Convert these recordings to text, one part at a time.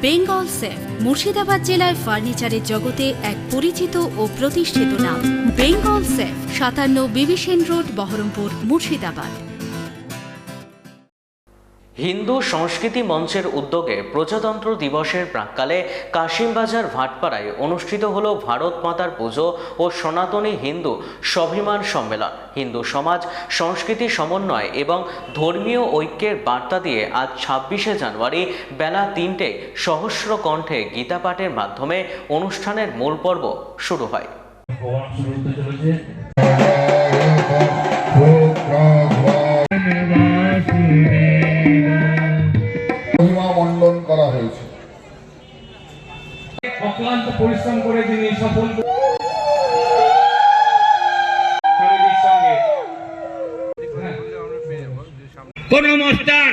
Bengal safe Murshidabad জেলায় ফার্নিচারের জগতে এক পরিচিত ও প্রতিষ্ঠিত নাম। বেঙ্গল সেফ ৫৭ বিবি সেন রোড, বহরমপুর, মুর্শিদাবাদ। হিন্দু সংস্কৃতি মঞ্চের উদ্যোগে প্রজাতন্ত্র দিবসের প্রাক্কালে কাশিমবাজার ভাটপাড়ায় অনুষ্ঠিত হল ভারত মাতার পুজো ও সনাতনী হিন্দু স্বাভিমান সম্মেলন। হিন্দু সমাজ, সংস্কৃতি সমন্বয় এবং ধর্মীয় ঐক্যের বার্তা দিয়ে আজ ২৬শে জানুয়ারি বেলা ৩টে সহস্র কণ্ঠে গীতা পাঠের মাধ্যমে অনুষ্ঠানের মূল পর্ব শুরু হয়। মণ্ডন করা হয়েছে। অক্লান্ত পরিশ্রম করে তিনি সফল কোন অনুষ্ঠান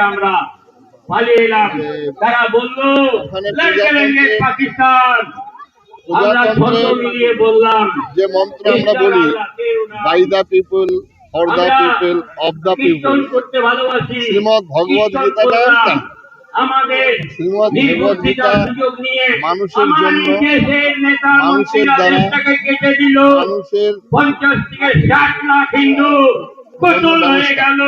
আমরা পালিয়ে এলাম। তারা বললো পাকিস্তান, আমরা ধর্ম মিলিয়ে বললাম যে মন্ত্র আমরা বলি, by the people, for the people, of the people. Shrimad Bhagavad গীতাটা আমাদের শ্রীমদ ভগবদ গীতা মানুষের জন্য, মানুষের দ্বারা, মানুষের 50 থেকে 60 লাখ হিন্দু কতল হয়ে গেল,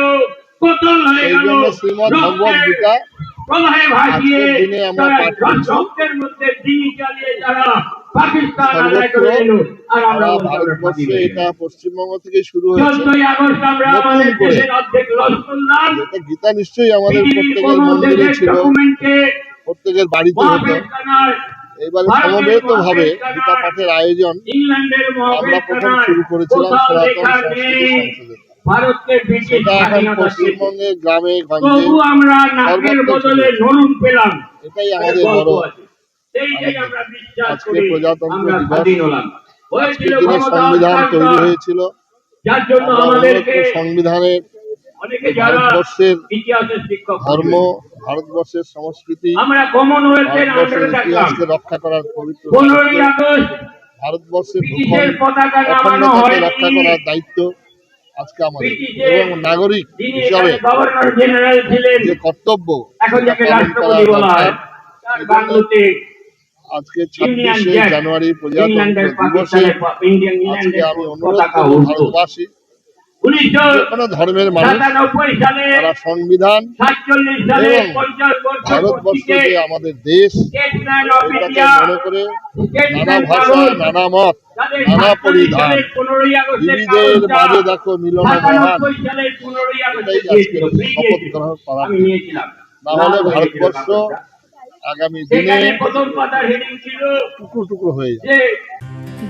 কতল হয়ে গেল। শ্রীমদ ভগবদ গীতা প্রলয়ে ভাসিয়ে দিনে আমরা পাঠ রক্তের মধ্যে দিন চালিয়ে যারা পাকিস্তান আদায় করে নিল। আর আমরা ভারতবর্ষে এটা পশ্চিমবঙ্গ থেকে শুরু হয়েছে। 14 আগস্ট আমরা আমাদের দেশের অর্ধেক লস করলাম। গীতা নিশ্চয়ই আমাদের প্রত্যেকের মন্দিরে ছিল, প্রত্যেকের বাড়িতে হতো। এবারে সমবেত ভাবে গীতা পাঠের আয়োজন আমরা প্রথম শুরু করেছিলাম সনাতন সংস্কৃতি সংসদে। সেটা এখন পশ্চিমবঙ্গের গ্রামে গঞ্জে এটাই আমাদের বড়। আজকে প্রজাতন্ত্র দিবস, আজকের দিনে সংবিধান তৈরি হয়েছিল। সংবিধানের ভারতবর্ষের ধর্ম, ভারতবর্ষের সংস্কৃতি, ভারতবর্ষের ইতিহাসকে রক্ষা করার পবিত্র, ভারতবর্ষের অখণ্ডতাকে রক্ষা করার দায়িত্ব আজকে আমাদের, এবং নাগরিক হিসাবে যে কর্তব্য আজকে ২৬শে জানুয়ারি প্রজাতন্ত্র দিবসে আজকে আমি অনুরোধ করব ভারতবাসী, যেকোনো ধর্মের মানুষ, তারা সংবিধান এবং ভারতবর্ষ যে আমাদের দেশ, এটাকে মনে করে নানা ভাষা, নানা মত, নানা পরিধান, বিবিধের মাঝে দেখো মিলন মহান, এটাই আজকে শপথ গ্রহণ করা। না হলে ভারতবর্ষ আগামী দিনে টুকরো টুকরো হয়ে যাবে।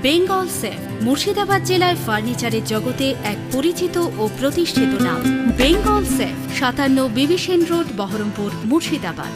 বেঙ্গল সেফ মুর্শিদাবাদ জেলায় ফার্নিচারের জগতে এক পরিচিত ও প্রতিষ্ঠিত নাম। বেঙ্গল সেফ ৫৭ বিবি সেন রোড, বহরমপুর, মুর্শিদাবাদ।